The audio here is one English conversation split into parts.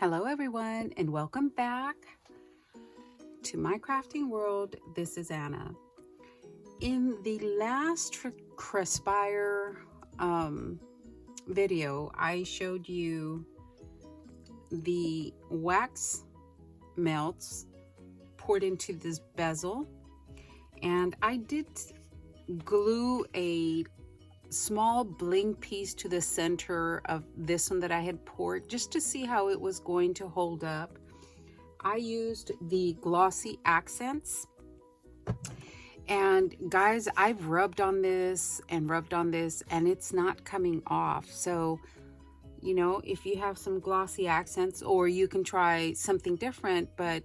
Hello everyone and welcome back to my crafting world. This is Anna. In the last Crespire video, I showed you the wax melts poured into this bezel, and I did glue a small bling piece to the center of this one that I had poured just to see how it was going to hold up. I used the glossy accents, and guys, I've rubbed on this and it's not coming off. So you know, if you have some glossy accents, or you can try something different, but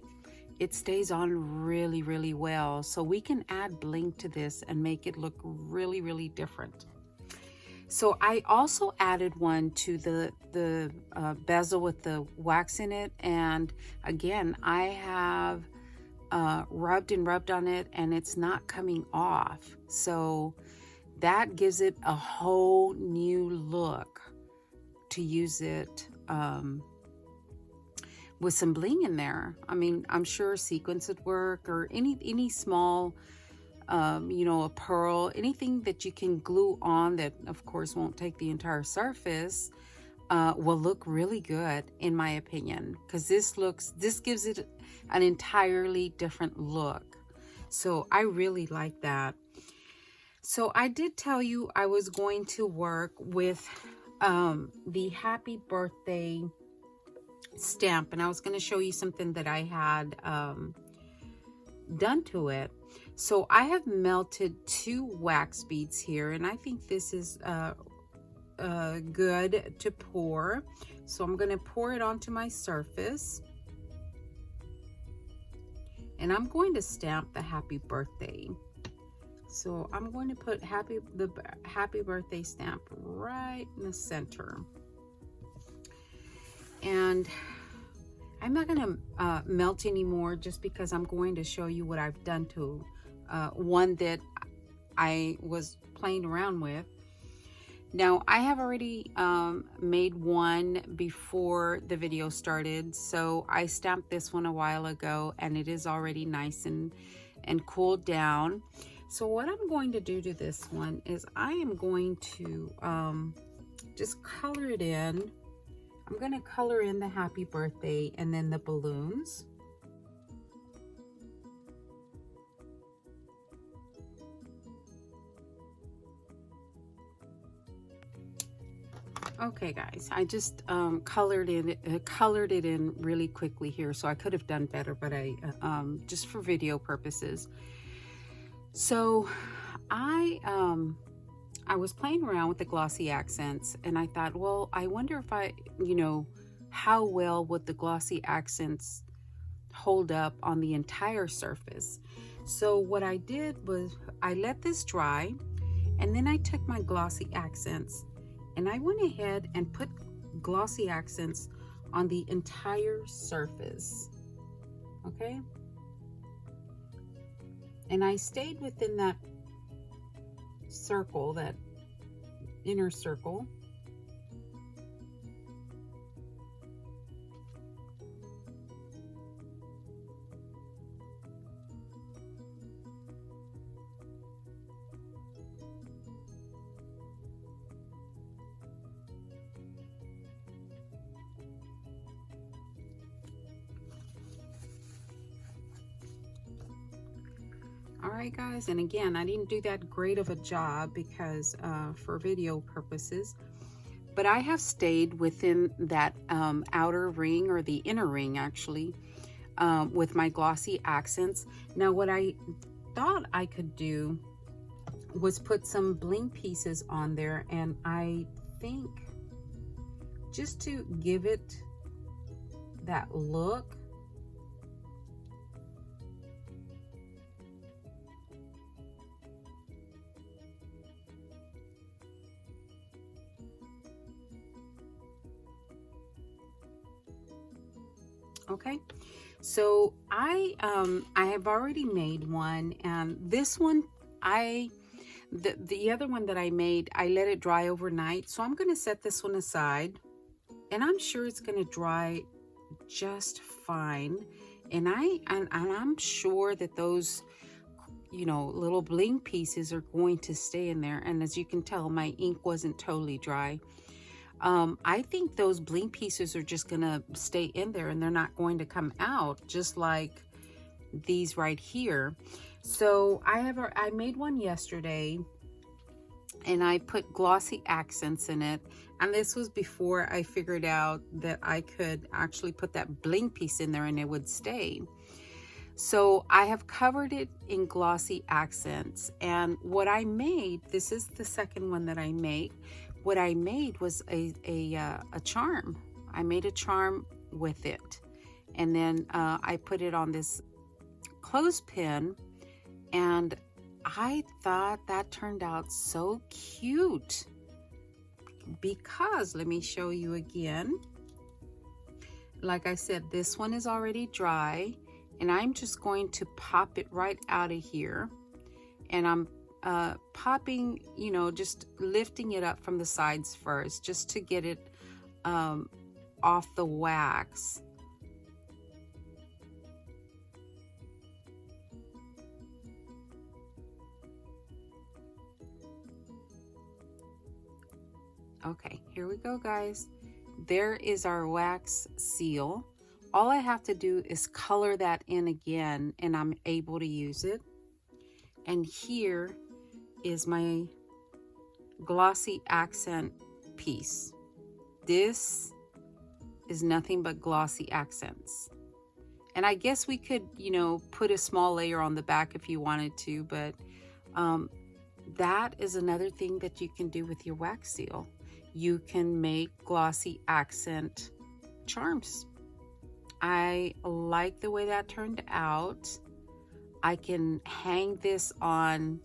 it stays on really well. So we can add bling to this and make it look really different. So I also added one to the bezel with the wax in it, and again I have rubbed on it and it's not coming off. So that gives it a whole new look to use it with some bling in there. I mean, I'm sure sequins would work, or any small you know, a pearl, anything that you can glue on that of course won't take the entire surface, will look really good in my opinion, because this gives it an entirely different look. So I really like that. So I did tell you I was going to work with the happy birthday stamp, and I was going to show you something that I had done to it. So I have melted 2 wax beads here, and I think this is good to pour. So I'm going to pour it onto my surface, and I'm going to stamp the happy birthday. So I'm going to put the happy birthday stamp right in the center. And I'm not going to melt anymore, just because I'm going to show you what I've done to one that I was playing around with. Now I have already made one before the video started, so I stamped this one a while ago, and it is already nice and cooled down. So what I'm going to do to this one is I am going to just color it in. I'm going to color in the happy birthday and then the balloons. Okay guys, I just colored it in really quickly here, so I could have done better, but I just for video purposes. So I was playing around with the glossy accents, and I thought, well, I wonder if you know, how well would the glossy accents hold up on the entire surface. So what I did was I let this dry, and then I took my glossy accents and I went ahead and put glossy accents on the entire surface. Okay, and I stayed within that circle, that inner circle. All right guys, and again, I didn't do that great of a job because for video purposes, but I have stayed within that outer ring, or the inner ring actually, with my glossy accents. Now what I thought I could do was put some bling pieces on there, and I think just to give it that look, okay. So I have already made one, and this one the other one that I made, I let it dry overnight. So I'm going to set this one aside, and I'm sure it's going to dry just fine. And I'm sure that those, you know, little bling pieces are going to stay in there. And as you can tell, my ink wasn't totally dry. I think those bling pieces are just gonna stay in there and they're not going to come out, just like these right here. So I made one yesterday and I put glossy accents in it. And this was before I figured out that I could actually put that bling piece in there and it would stay. So I have covered it in glossy accents. And what I made, this is the second one that I made. What I made was a charm. I made a charm with it. And then I put it on this clothespin, and I thought that turned out so cute because, let me show you again. Like I said, this one is already dry, and I'm just going to pop it right out of here. And I'm popping, you know, just lifting it up from the sides first, just to get it off the wax. Okay, here we go, guys. There is our wax seal. All I have to do is color that in again, and I'm able to use it. And here is my glossy accent piece. This is nothing but glossy accents. And I guess we could, you know, put a small layer on the back if you wanted to, but that is another thing that you can do with your wax seal. You can make glossy accent charms. I like the way that turned out. I can hang this on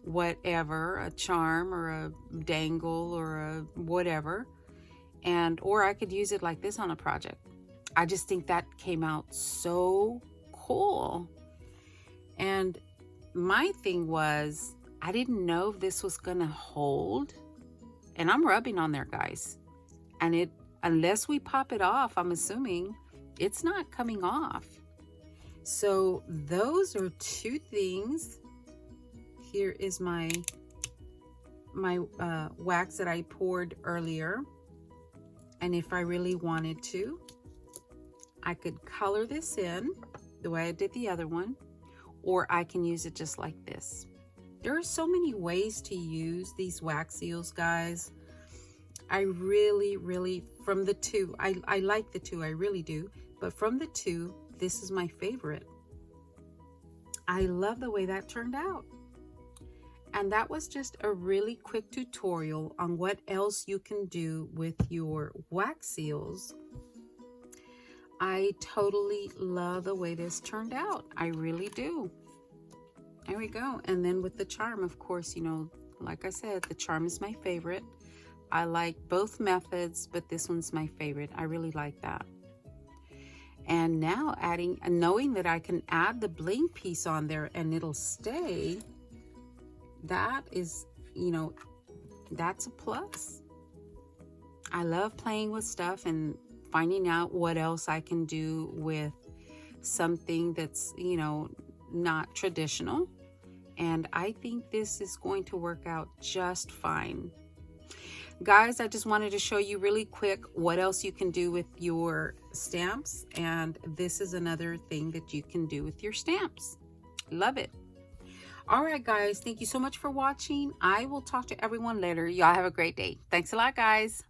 whatever, a charm or a dangle or a whatever, or I could use it like this on a project. I just think that came out so cool. And my thing was, I didn't know if this was gonna hold, and I'm rubbing on there, guys, and it, unless we pop it off, I'm assuming it's not coming off. So those are two things. Here is my wax that I poured earlier, and if I really wanted to, I could color this in the way I did the other one, or I can use it just like this. There are so many ways to use these wax seals, guys. I really, from the two, I like the two, I really do, but from the two, this is my favorite. I love the way that turned out. And that was just a really quick tutorial on what else you can do with your wax seals. I totally love the way this turned out. I really do. There we go. And then with the charm, of course, you know, like I said, the charm is my favorite. I like both methods, but this one's my favorite. I really like that. And now adding, and knowing that I can add the bling piece on there and it'll stay, that is, you know, that's a plus. I love playing with stuff and finding out what else I can do with something that's, you know, not traditional. And I think this is going to work out just fine. Guys, I just wanted to show you really quick what else you can do with your stamps. And this is another thing that you can do with your stamps. Love it. All right, guys, thank you so much for watching. I will talk to everyone later. Y'all have a great day. Thanks a lot, guys.